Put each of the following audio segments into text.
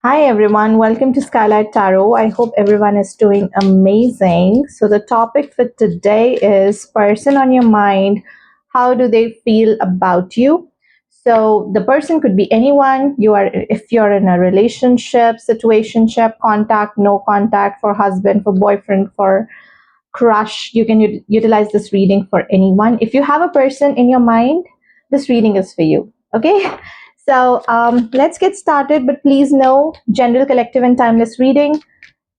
Hi everyone, welcome to Skylight Tarot. I hope everyone is doing amazing. So, the topic for today is person on your mind. How do they feel about you? So, the person could be anyone. If you're in a relationship, situationship, contact, no contact, for husband, for boyfriend, for crush, you can utilize this reading for anyone. If you have a person in your mind, this reading is for you. Okay, so let's get started. But please know, general, collective, and timeless reading.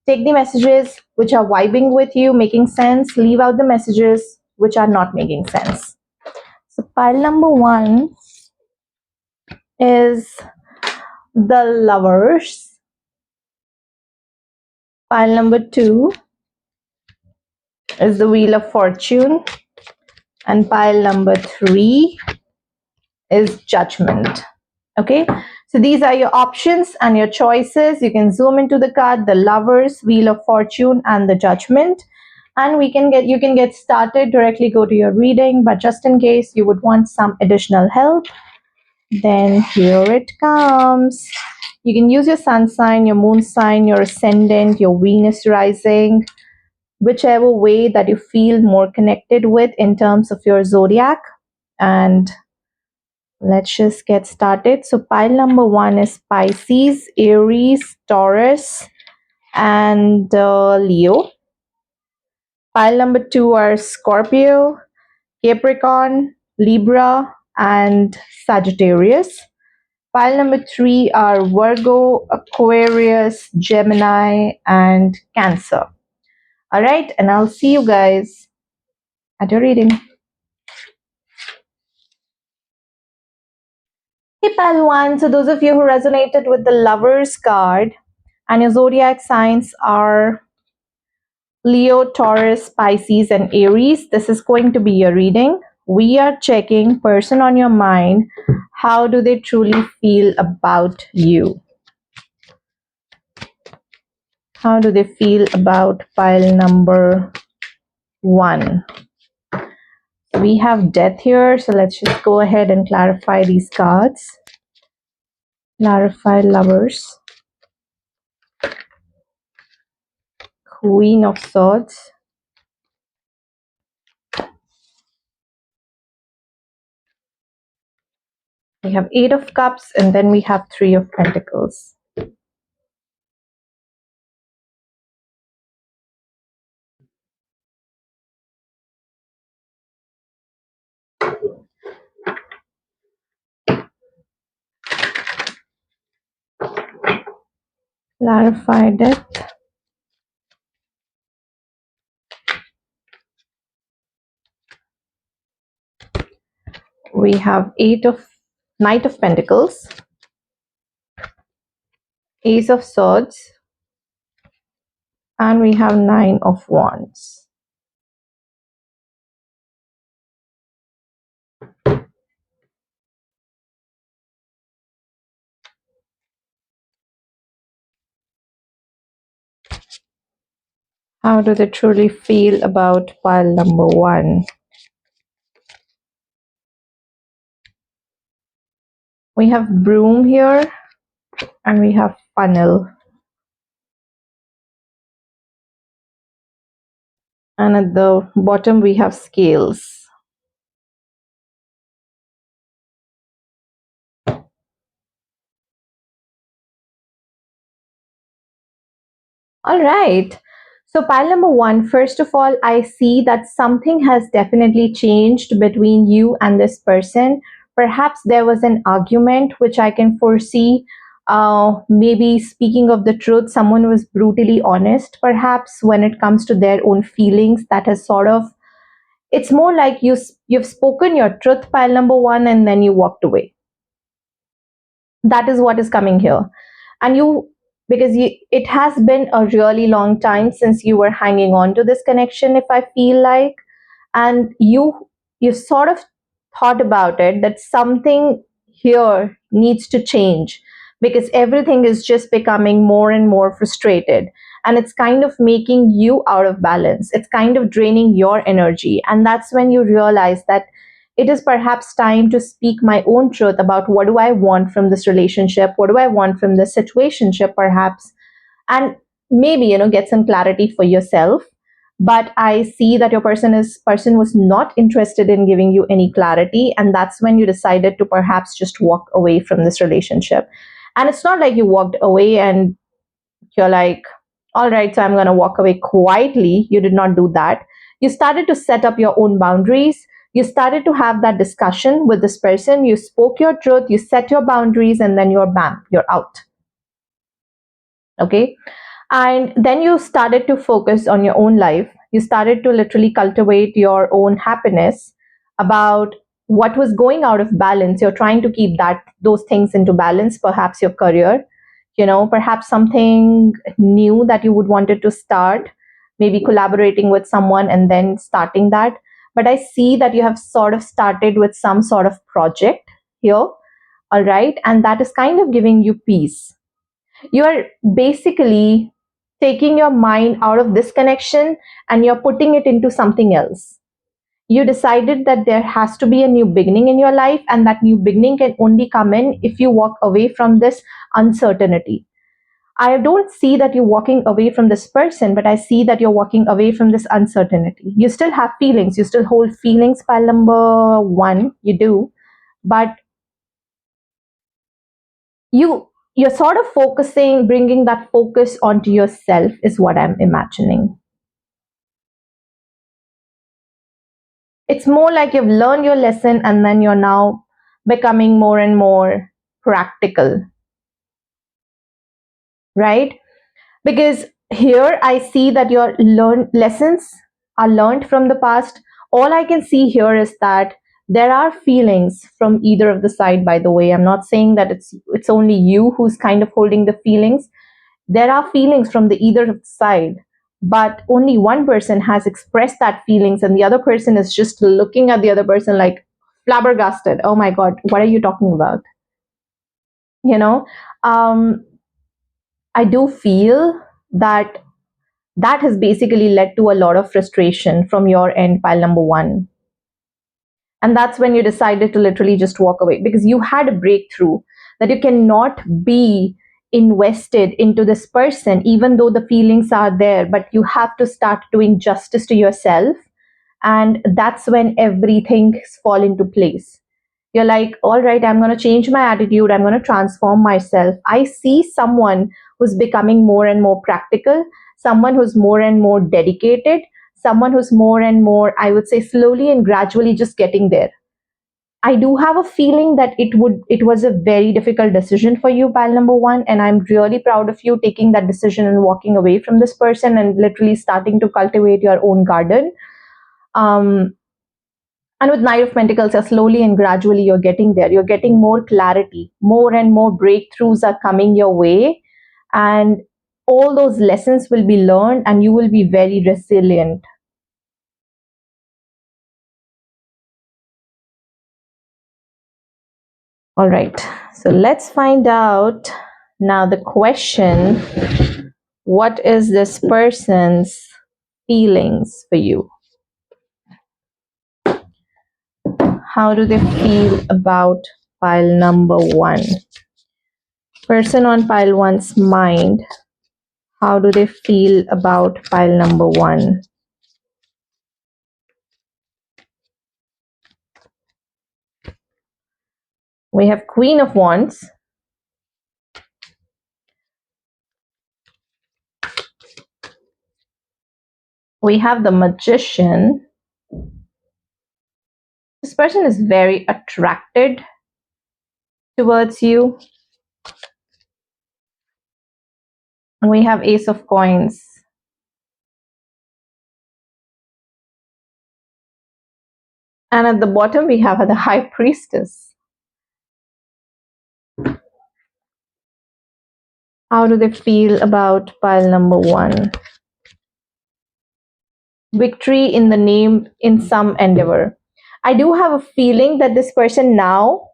Take the messages which are vibing with you, making sense. Leave out the messages which are not making sense. So, pile number one is the lovers. Pile number two is the wheel of fortune. And pile number three is judgment. Okay, so these are your options and your choices. You can zoom into the card, the lovers, wheel of fortune, and the judgment, and you can get started, directly go to your reading. But just in case you would want some additional help, then here it comes. You can use your sun sign, your moon sign, your ascendant, your Venus rising, whichever way that you feel more connected with in terms of your zodiac. And let's just get started. So pile number one is Pisces, Aries, Taurus, and Leo. Pile number two are Scorpio, Capricorn, Libra, and Sagittarius. Pile number three are Virgo, Aquarius, Gemini, and Cancer. All right, and I'll see you guys at your reading. Hey, pile one. So those of you who resonated with the Lovers card and your zodiac signs are Leo, Taurus, Pisces, and Aries, this is going to be your reading. We are checking person on your mind. How do they truly feel about you? How do they feel about pile number one? We have death here, so let's just go ahead and clarify these cards. Clarify lovers. Queen of Swords. We have Eight of Cups, and then we have Three of Pentacles. Clarify death. We have Knight of Pentacles, Ace of Swords, and we have Nine of Wands. How do they truly feel about pile number one? We have broom here, and we have funnel. And at the bottom, we have scales. All right. So, pile number one, first of all, I see that something has definitely changed between you and this person. Perhaps there was an argument, which I can foresee. Maybe speaking of the truth, someone was brutally honest, perhaps when it comes to their own feelings. That has sort of, it's more like you've spoken your truth, pile number one, and then you walked away. That is what is coming here. And it has been a really long time since you were hanging on to this connection, if I feel like, and you sort of thought about it, that something here needs to change, because everything is just becoming more and more frustrated, and it's kind of making you out of balance. It's kind of draining your energy, and that's when you realize that it is perhaps time to speak my own truth about what do I want from this relationship, what do I want from this situationship, perhaps, and maybe get some clarity for yourself. But I see that your person was not interested in giving you any clarity, and that's when you decided to perhaps just walk away from this relationship. And it's not like you walked away and you're like, all right, so I'm going to walk away quietly. You did not do that. You started to set up your own boundaries. You started to have that discussion with this person. You spoke your truth, you set your boundaries, and then you're bam, you're out. Okay. And then you started to focus on your own life. You started to literally cultivate your own happiness about what was going out of balance. You're trying to keep those things into balance, perhaps your career, perhaps something new that you would wanted to start, maybe collaborating with someone and then starting that. But I see that you have sort of started with some sort of project here, all right, and that is kind of giving you peace. You are basically taking your mind out of this connection and you're putting it into something else. You decided that there has to be a new beginning in your life, and that new beginning can only come in if you walk away from this uncertainty. I don't see that you're walking away from this person, but I see that you're walking away from this uncertainty. You still have feelings, you still hold feelings, pile number one, you do, but you're sort of focusing, bringing that focus onto yourself is what I'm imagining. It's more like you've learned your lesson and then you're now becoming more and more practical, right? Because here I see that your learned lessons are learned from the past. All I can see here is that there are feelings from either of the side. By the way, I'm not saying that it's only you who's kind of holding the feelings. There are feelings from the either side, but only one person has expressed that feelings and the other person is just looking at the other person like flabbergasted. Oh my god, what are you talking about? you know um I do feel that that has basically led to a lot of frustration from your end, pile number one. And that's when you decided to literally just walk away, because you had a breakthrough that you cannot be invested into this person even though the feelings are there, but you have to start doing justice to yourself. And that's when everything fall into place. You're like, all right, I'm going to change my attitude, I'm going to transform myself. I see someone who's becoming more and more practical, someone who's more and more dedicated, someone who's more and more, I would say, slowly and gradually just getting there. I do have a feeling that it was a very difficult decision for you, pal number one, and I'm really proud of you taking that decision and walking away from this person and literally starting to cultivate your own garden. um and with Knight of Pentacles, slowly and gradually you're getting there. You're getting more clarity, more and more breakthroughs are coming your way, and all those lessons will be learned and you will be very resilient. All right, so let's find out now the question: what is this person's feelings for you? How do they feel about pile number one? Person on pile one's mind, how do they feel about pile number one? We have Queen of Wands. We have the Magician. This person is very attracted towards you. We have Ace of Coins. And at the bottom, we have the High Priestess. How do they feel about pile number one? Victory in the name in some endeavor. I do have a feeling that this person now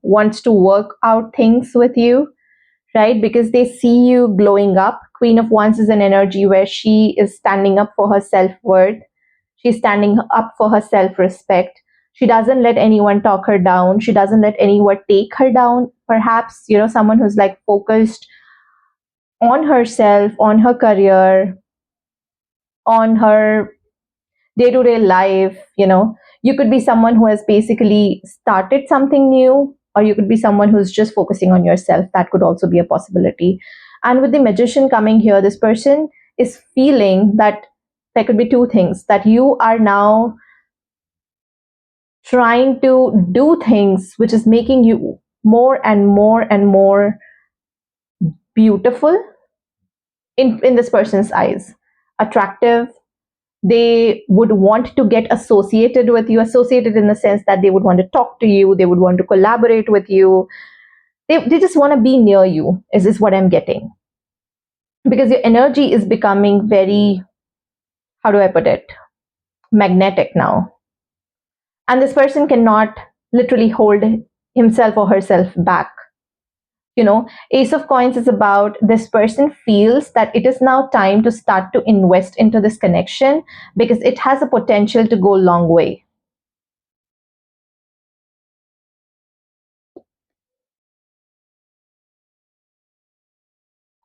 wants to work out things with you, right? Because they see you glowing up. Queen of Wands is an energy where she is standing up for her self-worth. She's standing up for her self-respect. She doesn't let anyone talk her down. She doesn't let anyone take her down. Perhaps, someone who's like focused on herself, on her career, on her day to day life. You could be someone who has basically started something new, or you could be someone who's just focusing on yourself. That could also be a possibility. And with the magician coming here, this person is feeling that there could be two things, that you are now trying to do things which is making you more and more and more beautiful in this person's eyes, attractive. They would want to get associated with you, associated in the sense that they would want to talk to you, they would want to collaborate with you, they just want to be near you, is this what I'm getting? Because your energy is becoming very, how do I put it, magnetic now. And this person cannot literally hold himself or herself back. Ace of Coins is about this person feels that it is now time to start to invest into this connection because it has a potential to go a long way.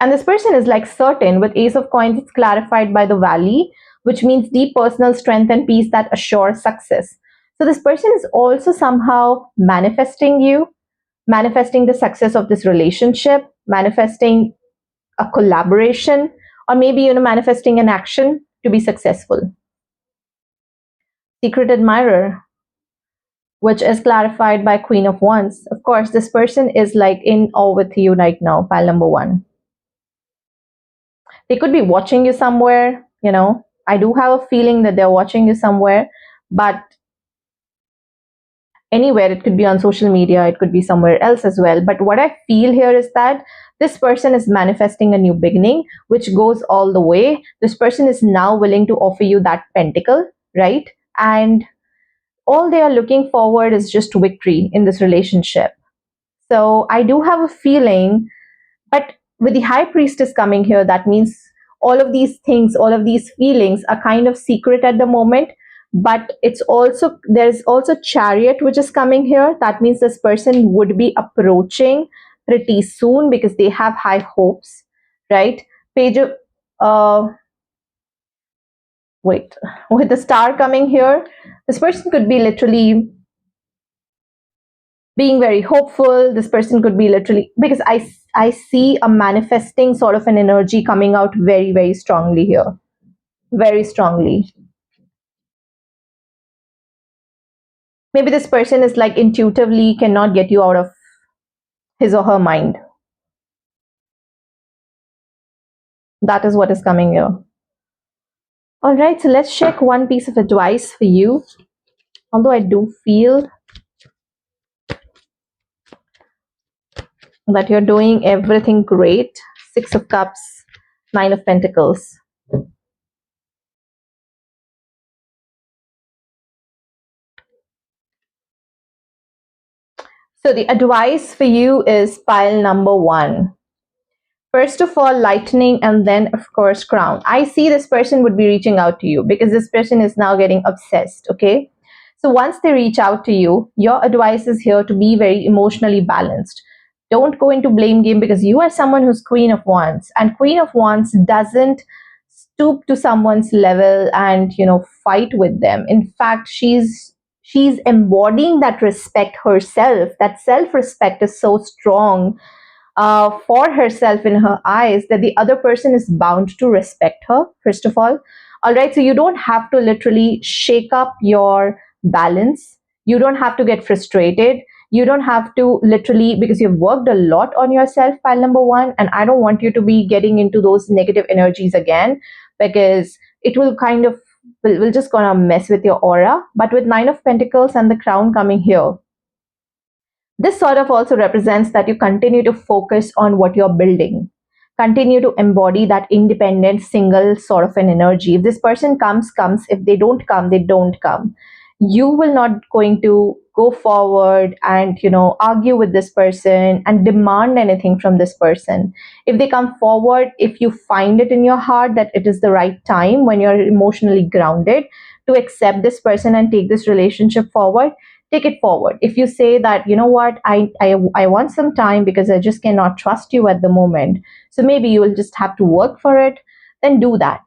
And this person is like certain. With Ace of Coins, it's clarified by the valley, which means deep personal strength and peace that assure success. So this person is also somehow manifesting you, manifesting the success of this relationship, manifesting a collaboration, or maybe manifesting an action to be successful. Secret admirer, which is clarified by Queen of Wands. Of course, this person is like in awe with you right now, pile number one. They could be watching you somewhere. I do have a feeling that they're watching you somewhere, but anywhere. It could be on social media, it could be somewhere else as well. But what I feel here is that this person is manifesting a new beginning, which goes all the way. This person is now willing to offer you that pentacle, right? And all they are looking forward is just victory in this relationship. So I do have a feeling, but with the high priestess coming here, that means all of these things, all of these feelings are kind of secret at the moment. But there's also chariot which is coming here. That means this person would be approaching pretty soon because they have high hopes, right? Page of wait, with the star coming here, this person could be literally being very hopeful. This person could be literally, because I see a manifesting sort of an energy coming out very, very strongly here. Very strongly. Maybe this person is like intuitively cannot get you out of his or her mind. That is what is coming here. All right, so let's check one piece of advice for you. Although I do feel that you're doing everything great. Six of Cups, Nine of Pentacles. So the advice for you is pile number one. First of all, lightning, and then of course crown. I see this person would be reaching out to you because this person is now getting obsessed. Okay, so once they reach out to you, your advice is here to be very emotionally balanced. Don't go into blame game because you are someone who's Queen of Wands, and Queen of Wands doesn't stoop to someone's level and fight with them. In fact, she's embodying that respect herself. That self-respect is so strong for herself in her eyes that the other person is bound to respect her, first of all right, so you don't have to literally shake up your balance. You don't have to get frustrated. You don't have to literally, because you've worked a lot on yourself, pile number one, and I don't want you to be getting into those negative energies again, because it will kind of will just gonna mess with your aura. But with Nine of Pentacles and the crown coming here, this sort of also represents that you continue to focus on what you're building, continue to embody that independent single sort of an energy. If this person comes. If they don't come, they don't come. You will not going to go forward and argue with this person and demand anything from this person. If they come forward, if you find it in your heart that it is the right time when you're emotionally grounded, to accept this person and take this relationship forward, take it forward. If you say that, you know what, I want some time because I just cannot trust you at the moment, so maybe you will just have to work for it, then do that.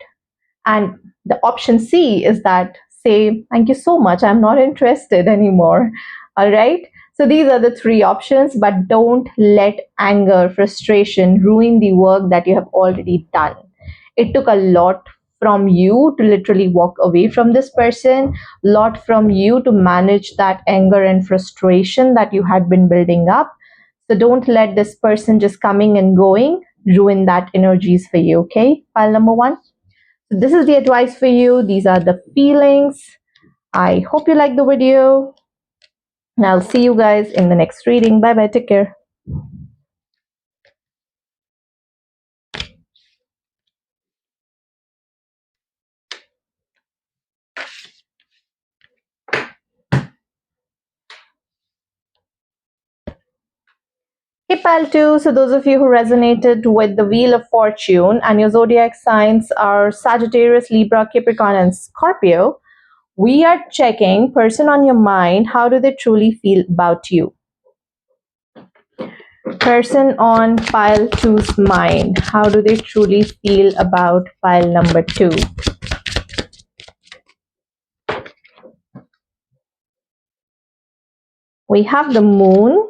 And the option C is that say, thank you so much, I'm not interested anymore. All right. So these are the three options, but don't let anger, frustration ruin the work that you have already done. It took a lot from you to literally walk away from this person, lot from you to manage that anger and frustration that you had been building up. So don't let this person just coming and going ruin that energies for you. Okay, file number one. So this is the advice for you. These are the feelings. I hope you like the video. And I'll see you guys in the next reading. Bye bye. Take care. Hey pal 2, so those of you who resonated with the Wheel of Fortune and your zodiac signs are Sagittarius, Libra, Capricorn and Scorpio, we are checking person on your mind, how do they truly feel about you? Person on pile 2's mind, how do they truly feel about pile number 2? We have the moon,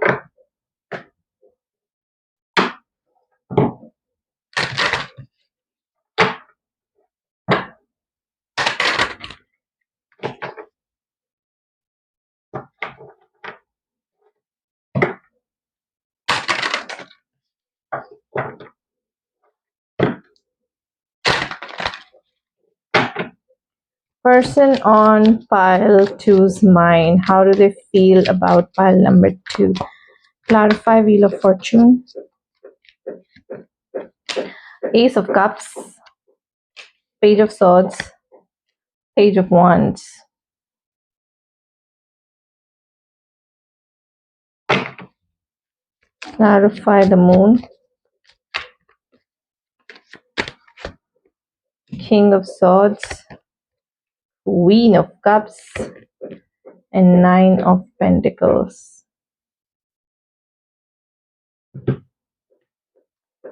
person on pile 2's mind, how do they feel about pile number 2? Clarify Wheel of Fortune. Ace of Cups, Page of Swords, Page of Wands. Clarify the Moon, King of Swords, Queen of Cups, and Nine of Pentacles.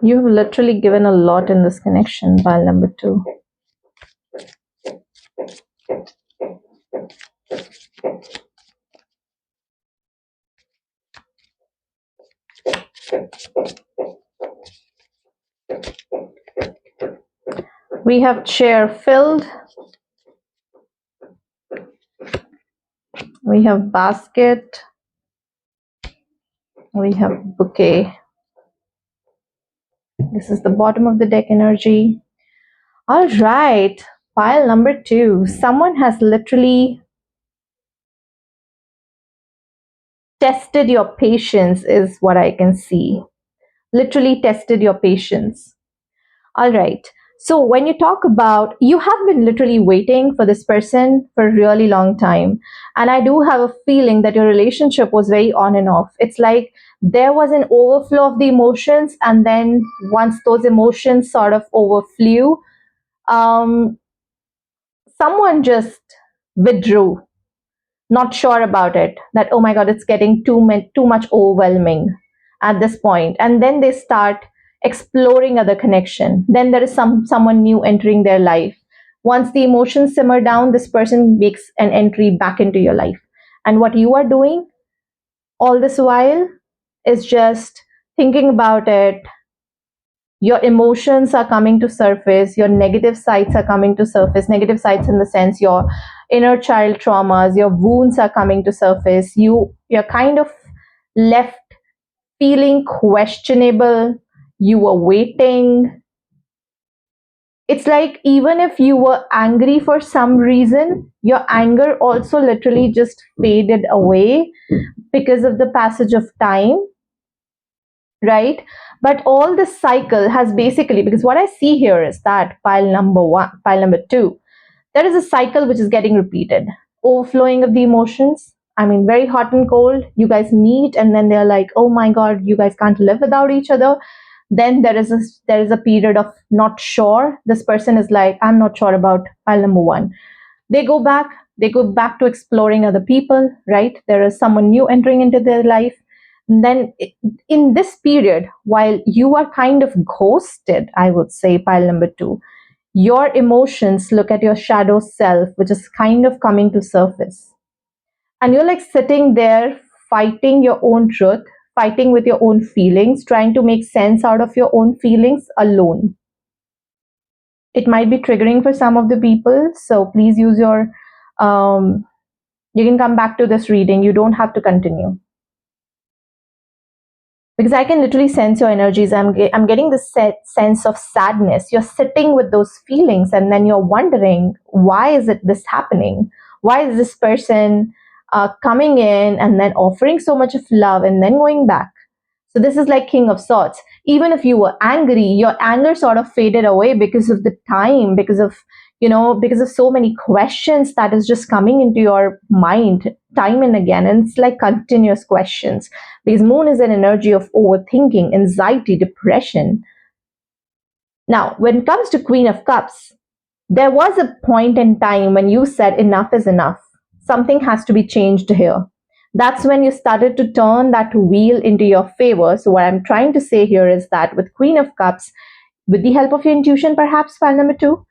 You have literally given a lot in this connection, pile number 2. We have chair filled. We have basket. We have bouquet. This is the bottom of the deck energy. All right, pile number 2. Someone has literally tested your patience is what I can see. Literally tested your patience. All right. So when you talk about, you have been literally waiting for this person for a really long time. And I do have a feeling that your relationship was very on and off. It's like there was an overflow of the emotions. And then once those emotions sort of overflew, someone just withdrew, not sure about it, that, oh my God, it's getting too much overwhelming at this point. And then they start exploring other connection. Then there is someone new entering their life. Once the emotions simmer down, this person makes an entry back into your life. And what you are doing all this while is just thinking about it. Your emotions are coming to surface, your negative sides are coming to surface, negative sides in the sense your inner child traumas, your wounds are coming to surface. You're kind of left feeling questionable. You were waiting. It's like even if you were angry for some reason, your anger also literally just faded away because of the passage of time, right? But all this cycle has basically, because what I see here is that pile number 2, there is a cycle which is getting repeated. Overflowing of the emotions. I mean, very hot and cold. You guys meet and then they're like, oh my God, you guys can't live without each other. Then there is a period of not sure. This person is like, I'm not sure about pile number 1. They go back to exploring other people, right? There is someone new entering into their life. And then in this period, while you are kind of ghosted, I would say, pile number 2, your emotions look at your shadow self, which is kind of coming to surface. And you're like sitting there fighting your own truth, fighting with your own feelings, trying to make sense out of your own feelings alone. It might be triggering for some of the people, so please use your um, you can come back to this reading. You don't have to continue, because I can literally sense your energies. I'm getting this sense of sadness. You're sitting with those feelings, and then you're wondering, why is it this happening? Why is this person coming in and then offering so much of love and then going back? So this is like King of Swords. Even if you were angry, your anger sort of faded away because of the time, because of so many questions that is just coming into your mind time and again. And it's like continuous questions, because Moon is an energy of overthinking, anxiety, depression. Now, when it comes to Queen of Cups, there was a point in time when you said enough is enough. Something has to be changed here. That's when you started to turn that wheel into your favor. So, what I'm trying to say here is that with Queen of Cups, with the help of your intuition, perhaps, file number 2,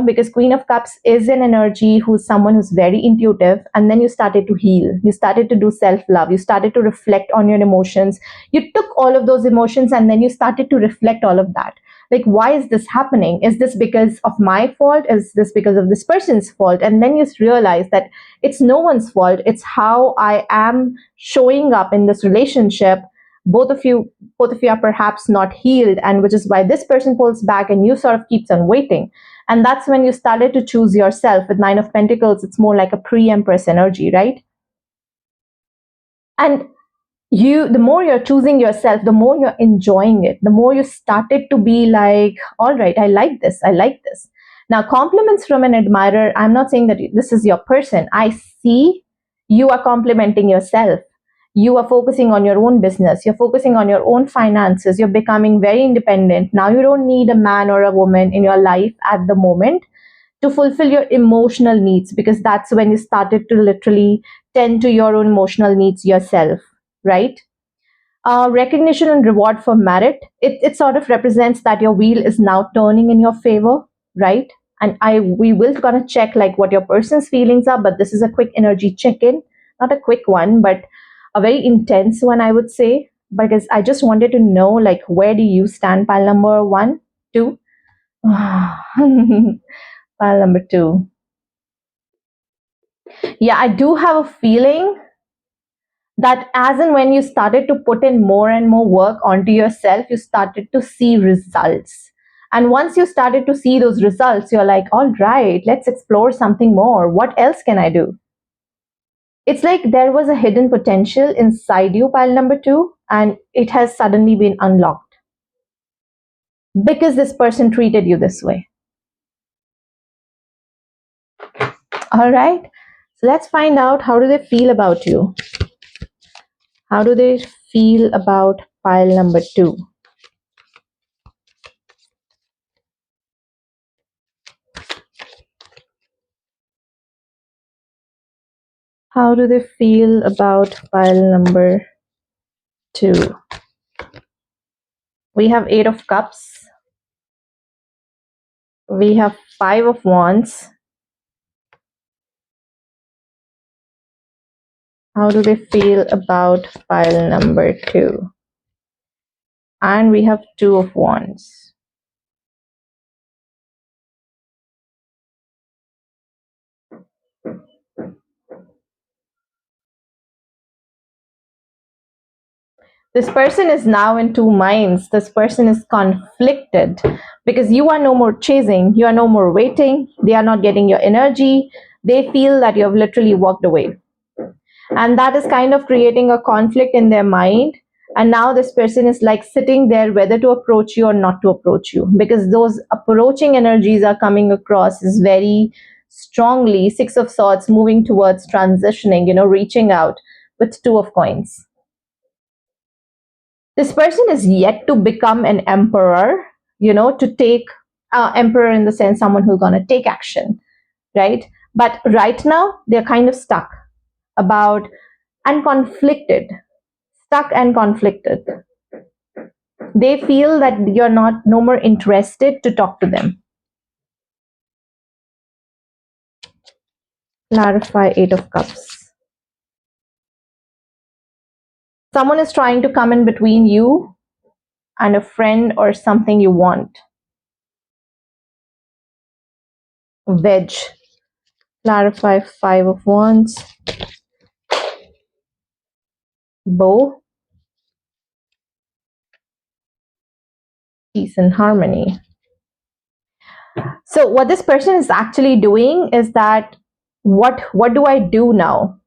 because Queen of Cups is an energy who's someone who's very intuitive, and then you started to heal. You started to do self love. You started to reflect on your emotions. You took all of those emotions and then you started to reflect all of that. Like, why is this happening? Is this because of my fault? Is this because of this person's fault? And then you realize that it's no one's fault. It's how I am showing up in this relationship. Both of you are perhaps not healed, and which is why this person pulls back and you sort of keeps on waiting. And that's when you started to choose yourself. With Nine of Pentacles, it's more like a pre-empress energy, right? And the more you're choosing yourself, the more you're enjoying it, the more you started to be like, all right, I like this. Now, compliments from an admirer, I'm not saying that this is your person. I see you are complimenting yourself. You are focusing on your own business, you're focusing on your own finances, you're becoming very independent. Now you don't need a man or a woman in your life at the moment to fulfill your emotional needs, because that's when you started to literally tend to your own emotional needs yourself, right? Recognition and reward for merit, it sort of represents that your wheel is now turning in your favor, right? And we will gonna check like what your person's feelings are, but this is a quick energy check-in, not a quick one, but a very intense one, I would say, because I just wanted to know, like, where do you stand, pile number 1, 2? Pile number 2. Yeah, I do have a feeling that as and when you started to put in more and more work onto yourself, you started to see results. And once you started to see those results, you're like, all right, let's explore something more. What else can I do? It's like there was a hidden potential inside you, pile number 2, and it has suddenly been unlocked because this person treated you this way. All right. So let's find out, how do they feel about you? How do they feel about pile number 2? How do they feel about pile number 2? We have 8 of Cups. We have 5 of Wands. How do they feel about pile number 2? And we have 2 of Wands. This person is now in two minds. This person is conflicted because you are no more chasing, you are no more waiting, they are not getting your energy. They feel that you have literally walked away. And that is kind of creating a conflict in their mind. And now this person is like sitting there whether to approach you or not to approach you, because those approaching energies are coming across is very strongly. 6 of Swords, moving towards transitioning, reaching out, with 2 of Coins. This person is yet to become an emperor, to take emperor in the sense someone who's going to take action, right? But right now, they're kind of stuck about and conflicted, stuck and conflicted. They feel that you're not no more interested to talk to them. Clarify Eight of Cups. Someone is trying to come in between you and a friend or something you want. Wedge. Clarify Five of Wands. Bow. Peace and harmony. So what this person is actually doing is that what do I do now?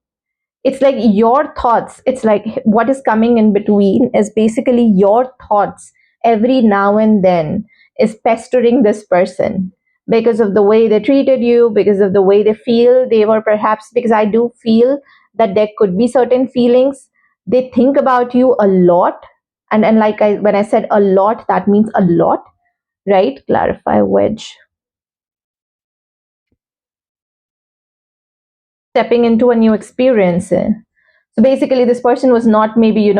It's like your thoughts, it's like what is coming in between is basically your thoughts every now and then is pestering this person because of the way they treated you, because of the way they feel they were, perhaps because I do feel that there could be certain feelings. They think about you a lot, and like I when I said a lot, that means a lot, right? Clarify Wedge. Stepping into a new experience. So basically this person was not maybe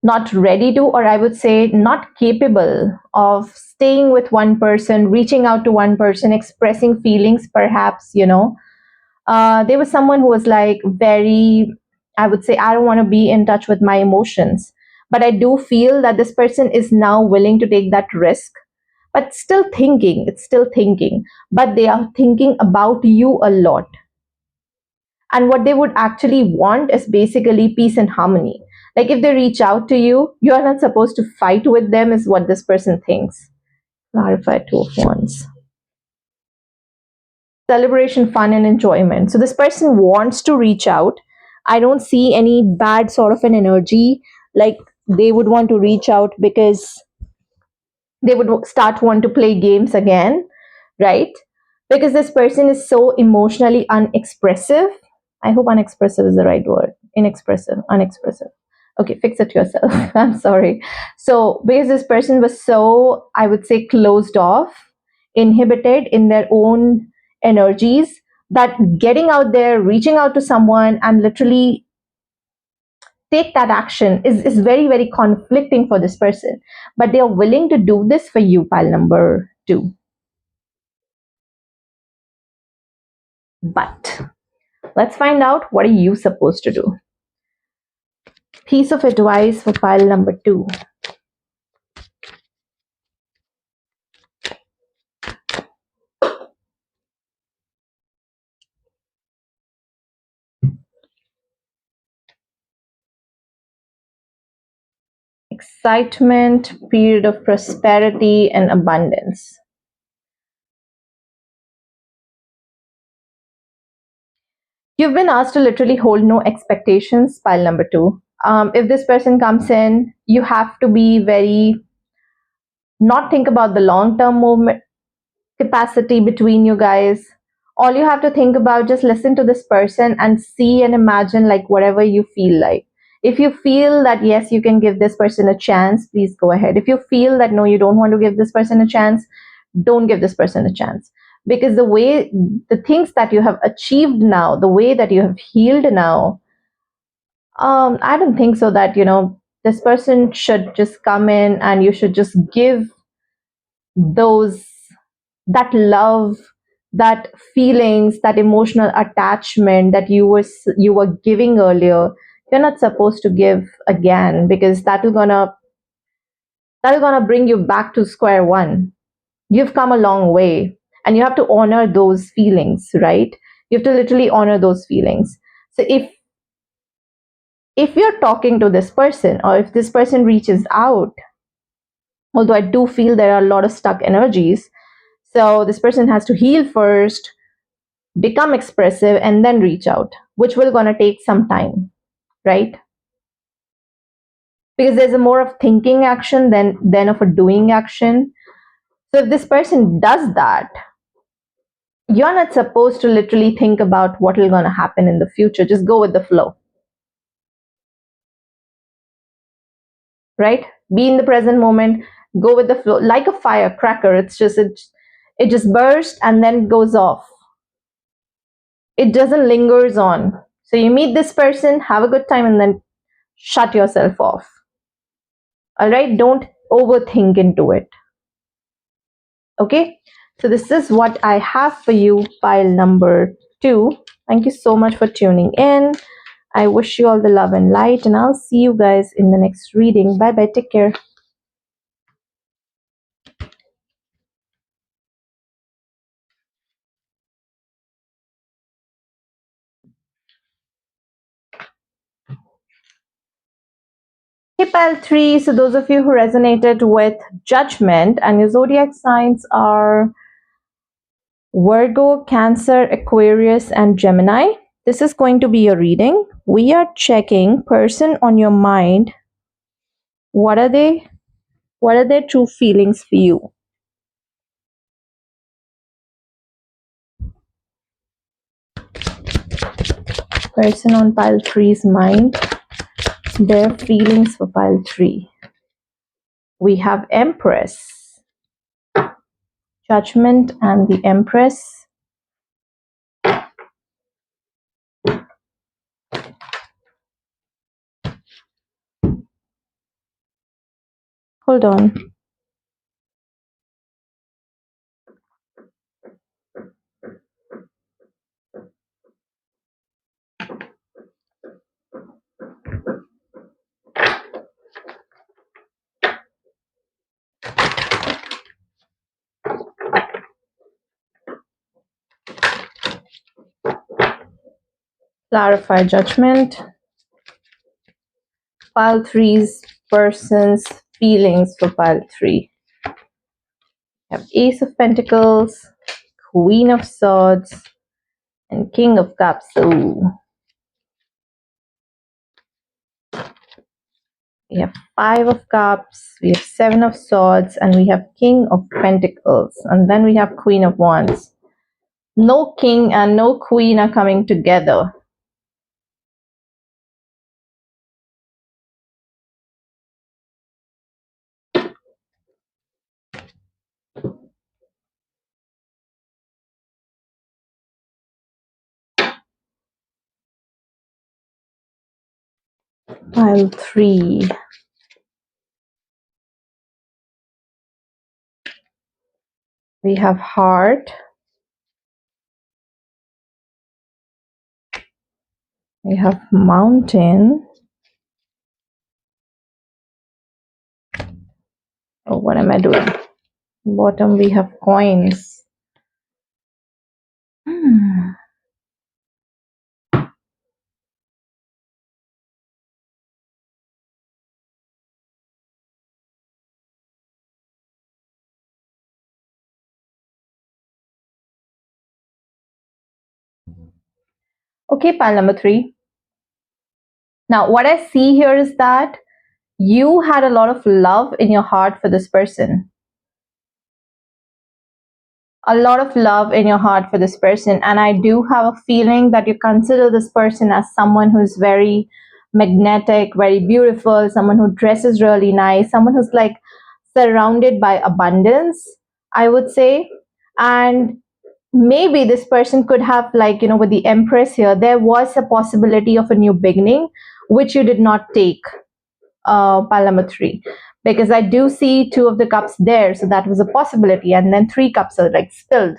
not ready to, or I would say not capable of staying with one person, reaching out to one person, expressing feelings, perhaps. There was someone who was like very, I would say, I don't want to be in touch with my emotions, but I do feel that this person is now willing to take that risk, but still thinking, it's still thinking, but they are thinking about you a lot. And what they would actually want is basically peace and harmony. Like if they reach out to you, you are not supposed to fight with them, is what this person thinks. Clarify Two of Wands. Celebration, fun, and enjoyment. So this person wants to reach out. I don't see any bad sort of an energy. Like they would want to reach out because they would start want to play games again, right? Because this person is so emotionally unexpressive. I hope unexpressive is the right word. Inexpressive, unexpressive. Okay, fix it yourself. I'm sorry. So because this person was so, I would say, closed off, inhibited in their own energies, that getting out there, reaching out to someone and literally take that action is very, very conflicting for this person. But they are willing to do this for you, pile number two. But let's find out, what are you supposed to do? Piece of advice for pile number two. Excitement, period of prosperity and abundance. You've been asked to literally hold no expectations, pile number two. If this person comes in, you have to be very, not think about the long term movement capacity between you guys. All you have to think about, just listen to this person and see and imagine like whatever you feel like. If you feel that yes, you can give this person a chance, please go ahead. If you feel that no, you don't want to give this person a chance, don't give this person a chance. Because the way, the things that you have achieved now, the way that you have healed now, I don't think so that this person should just come in and you should just give those, that love, that feelings, that emotional attachment that you were giving earlier. You're not supposed to give again, because that will gonna bring you back to square one. You've come a long way, and you have to honor those feelings, right? You have to literally honor those feelings. So if you're talking to this person, or if this person reaches out, although I do feel there are a lot of stuck energies, so this person has to heal first, become expressive, and then reach out, which will gonna take some time, right? Because there's a more of thinking action than of a doing action. So if this person does that, you're not supposed to literally think about what will gonna happen in the future. Just go with the flow, right? Be in the present moment, go with the flow like a firecracker. It's It just bursts and then goes off. It doesn't lingers on. So you meet this person, have a good time, and then shut yourself off. All right, don't overthink into it. Okay, so this is what I have for you, pile number 2. Thank you so much for tuning in. I wish you all the love and light, and I'll see you guys in the next reading. Bye bye, take care. Hey, pile 3. So those of you who resonated with Judgment and your zodiac signs are Virgo, Cancer, Aquarius, and Gemini. This is going to be your reading. We are checking person on your mind. What are they? What are their true feelings for you? Person on pile 3's mind. Their feelings for pile 3. We have Empress, Judgment, and the Empress. Hold on. Clarify Judgment. Pile 3's person's feelings for pile 3. We have Ace of Pentacles, Queen of Swords, and King of Cups. Ooh. We have 5 of Cups, we have 7 of Swords, and we have King of Pentacles. And then we have Queen of Wands. No king and no queen are coming together. Pile 3. We have Heart. We have Mountain. Oh, what am I doing? Bottom we have Coins. Okay, pile number 3. Now, what I see here is that you had a lot of love in your heart for this person. A lot of love in your heart for this person. And I do have a feeling that you consider this person as someone who's very magnetic, very beautiful, someone who dresses really nice, someone who's like surrounded by abundance, I would say. And maybe this person could have, like, with the Empress here, there was a possibility of a new beginning, which you did not take, pile number 3, because I do see 2 of the cups there, so that was a possibility, and then 3 cups are like spilled.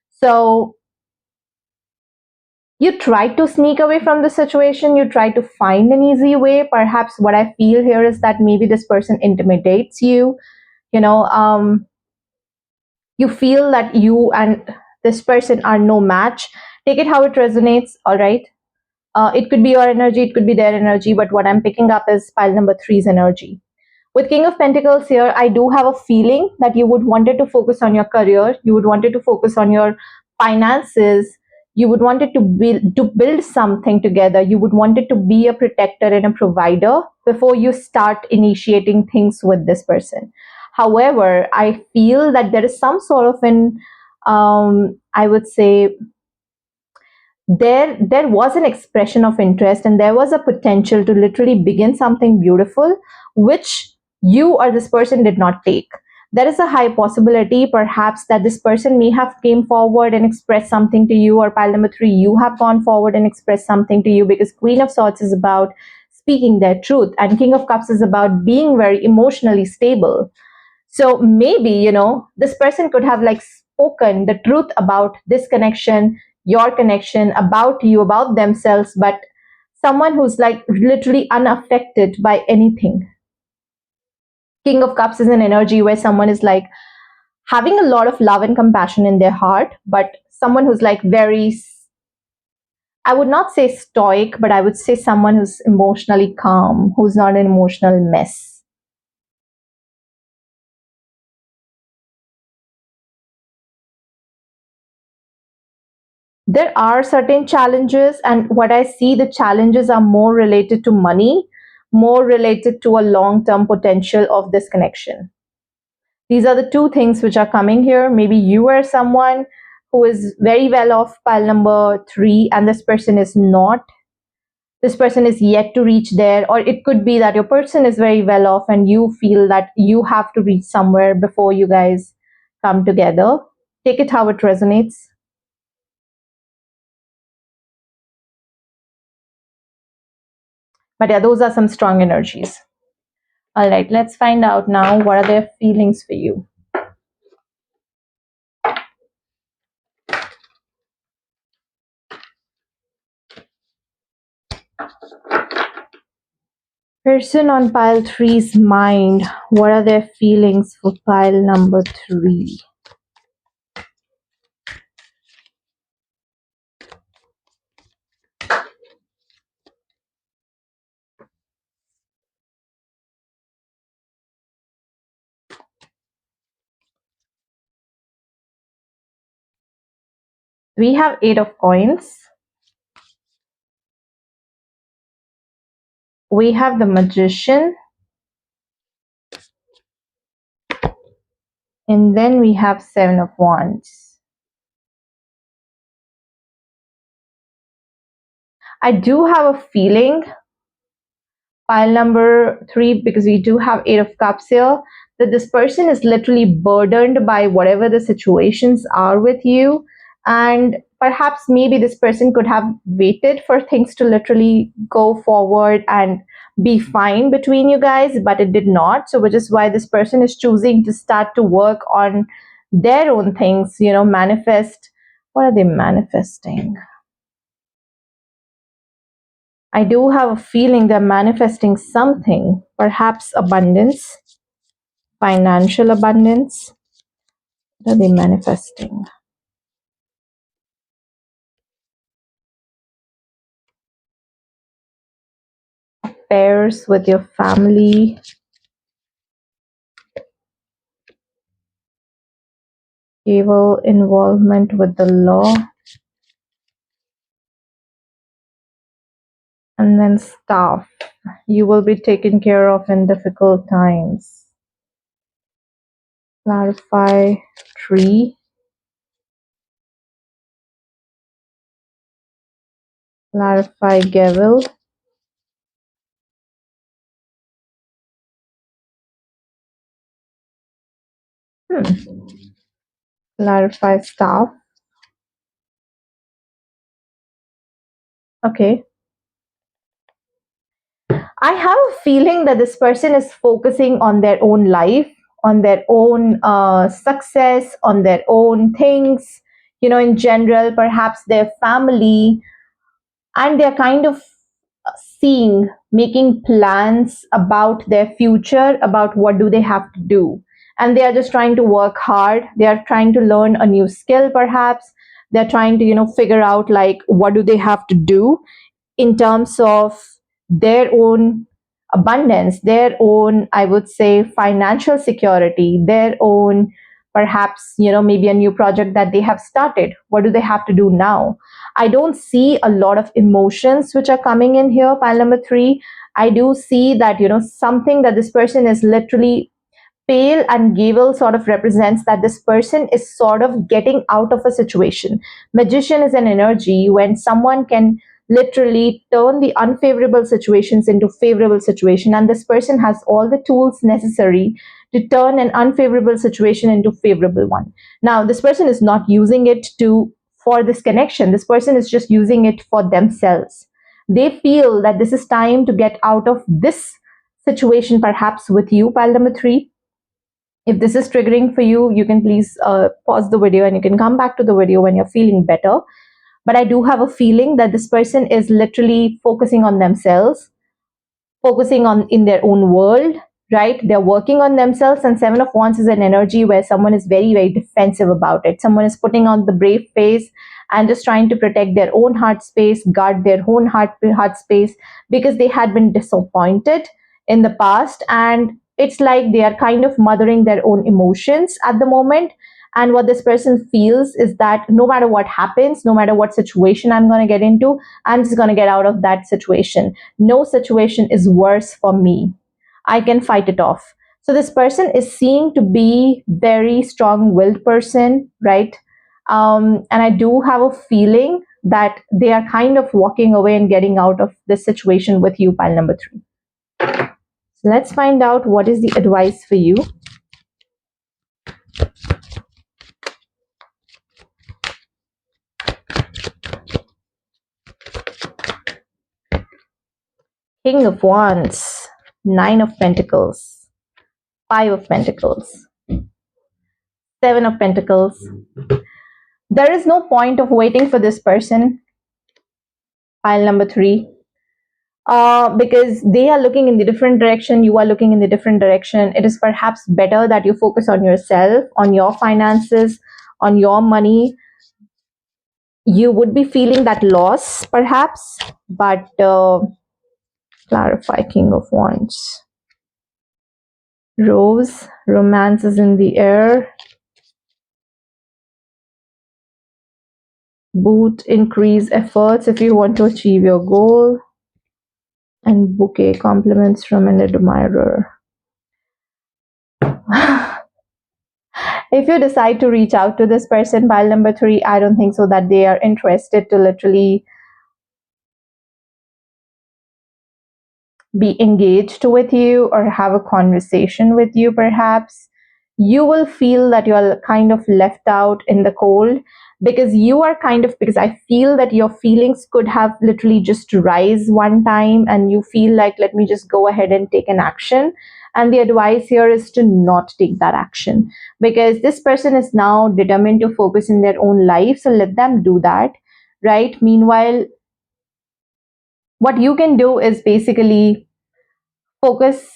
So you try to sneak away from the situation, you try to find an easy way. Perhaps what I feel here is that maybe this person intimidates you. You feel that you and this person are no match. Take it how it resonates, all right? It could be your energy, it could be their energy, but what I'm picking up is pile number 3's energy. With King of Pentacles here, I do have a feeling that you would wanted to focus on your career, you would wanted to focus on your finances, you would wanted to build something together, you would wanted to be a protector and a provider before you start initiating things with this person. However, I feel that there is some sort of an, I would say, there was an expression of interest and there was a potential to literally begin something beautiful, which you or this person did not take. there is a high possibility perhaps that this person may have came forward and expressed something to you, or pile number 3, you have gone forward and expressed something to you, because Queen of Swords is about speaking their truth and King of Cups is about being very emotionally stable. So maybe, this person could have like spoken the truth about this connection, your connection, about you, about themselves, but someone who's like literally unaffected by anything. King of Cups is an energy where someone is like having a lot of love and compassion in their heart, but someone who's like very, I would not say stoic, but I would say someone who's emotionally calm, who's not an emotional mess. There are certain challenges, and what I see, the challenges are more related to money, more related to a long term potential of this connection. These are the two things which are coming here. Maybe you are someone who is very well off, pile number 3, and this person is not. This person is yet to reach there, or it could be that your person is very well off and you feel that you have to reach somewhere before you guys come together. Take it how it resonates. But yeah, those are some strong energies. All right, let's find out now what are their feelings for you. Person on pile three's mind, what are their feelings for pile number 3? We have 8 of coins. We have the magician. And then we have 7 of wands. I do have a feeling, pile number 3, because we do have 8 of cups here, that this person is literally burdened by whatever the situations are with you, and perhaps maybe this person could have waited for things to literally go forward and be fine between you guys, but it did not. So which is why this person is choosing to start to work on their own things, manifest. What are they manifesting? I do have a feeling they're manifesting something, perhaps abundance, financial abundance. What are they manifesting? Affairs with your family, evil involvement with the law, and then staff. You will be taken care of in difficult times. Clarify tree. Clarify Gavel. Clarify staff. Okay. I have a feeling that this person is focusing on their own life, on their own success, on their own things, in general, perhaps their family, and they're kind of seeing, making plans about their future, about what do they have to do. And they are just trying to work hard. They are trying to learn a new skill, perhaps. They're trying to, figure out like what do they have to do in terms of their own abundance, their own, I would say, financial security, their own, perhaps, maybe a new project that they have started. What do they have to do now? I don't see a lot of emotions which are coming in here, pile number 3. I do see that, something that this person is literally pale, and gavel sort of represents that this person is sort of getting out of a situation. Magician is an energy when someone can literally turn the unfavorable situations into favorable situation, and this person has all the tools necessary to turn an unfavorable situation into favorable one. Now this person is not using it to for this connection. This person is just using it for themselves. They feel that this is time to get out of this situation, perhaps with you, pile number 3. If this is triggering for you, you can please pause the video and you can come back to the video when you're feeling better. But I do have a feeling that this person is literally focusing on themselves, focusing on in their own world, right? They're working on themselves, and Seven of Wands is an energy where someone is very, very defensive about it. Someone is putting on the brave face and just trying to protect their own heart space, guard their own heart space, because they had been disappointed in the past, and it's like they are kind of mothering their own emotions at the moment. And what this person feels is that no matter what happens, no matter what situation I'm going to get into, I'm just going to get out of that situation. No situation is worse for me. I can fight it off. So this person is seen to be very strong-willed person, right? And I do have a feeling that they are kind of walking away and getting out of this situation with you, pile number 3. So let's find out what is the advice for you. King of Wands, Nine of Pentacles, Five of Pentacles, Seven of Pentacles. There is no point of waiting for this person, pile number 3, because they are looking in the different direction, you are looking in the different direction. It is perhaps better that you focus on yourself, on your finances, on your money. You would be feeling that loss perhaps, but clarify. King of Wands, Rose, romance is in the air. Boot, increase efforts if you want to achieve your goal. And bouquet, compliments from an admirer. If you decide to reach out to this person, pile number 3, I don't think so that they are interested to literally be engaged with you or have a conversation with you. Perhaps you will feel that you're kind of left out in the cold, because you are kind of, because I feel that your feelings could have literally just rise one time and you feel like, let me just go ahead and take an action. And the advice here is to not take that action, because this person is now determined to focus in their own life. So let them do that, right? Meanwhile, what you can do is basically focus.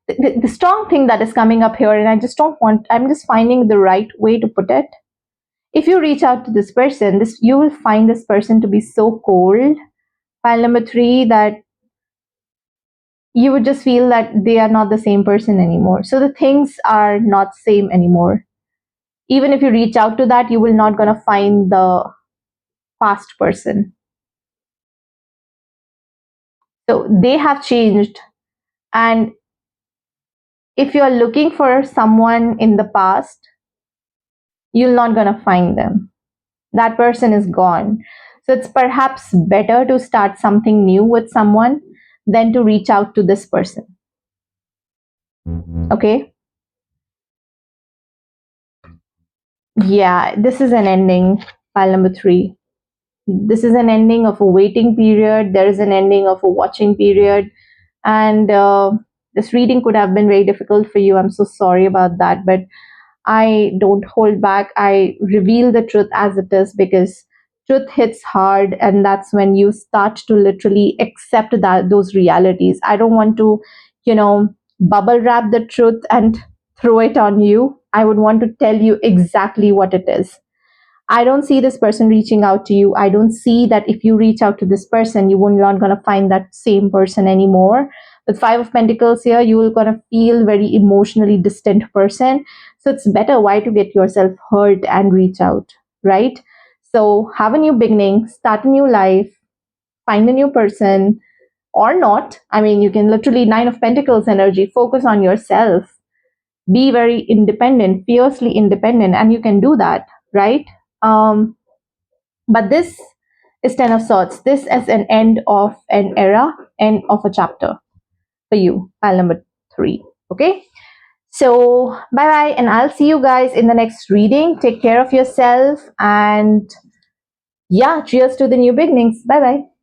The strong thing that is coming up here, and I'm just finding the right way to put it. If you reach out to this person, you will find this person to be so cold, pile number 3, that you would just feel that they are not the same person anymore. So the things are not same anymore. Even if you reach out to that, you will not gonna find the past person. So they have changed, and if you are looking for someone in the past, you're not gonna find them. That person is gone. So it's perhaps better to start something new with someone than to reach out to this person. Okay? Yeah, this is an ending, pile number 3. This is an ending of a waiting period. There is an ending of a watching period. And this reading could have been very difficult for you. I'm so sorry about that. But I don't hold back. I reveal the truth as it is, because truth hits hard, and that's when you start to literally accept those realities. I don't want to, bubble wrap the truth and throw it on you. I would want to tell you exactly what it is. I don't see this person reaching out to you. I don't see that if you reach out to this person, you will not going to find that same person anymore. With Five of Pentacles here, you will going to feel very emotionally distant person. So it's better why to get yourself hurt and reach out, right? So have a new beginning, start a new life, find a new person, or not. I mean, you can literally Nine of Pentacles energy, focus on yourself, be very independent, fiercely independent, and you can do that, right? But this is Ten of Swords. This is an end of an era, end of a chapter for you, pile number 3. Okay. So bye bye, and I'll see you guys in the next reading. Take care of yourself, and yeah, cheers to the new beginnings. Bye bye.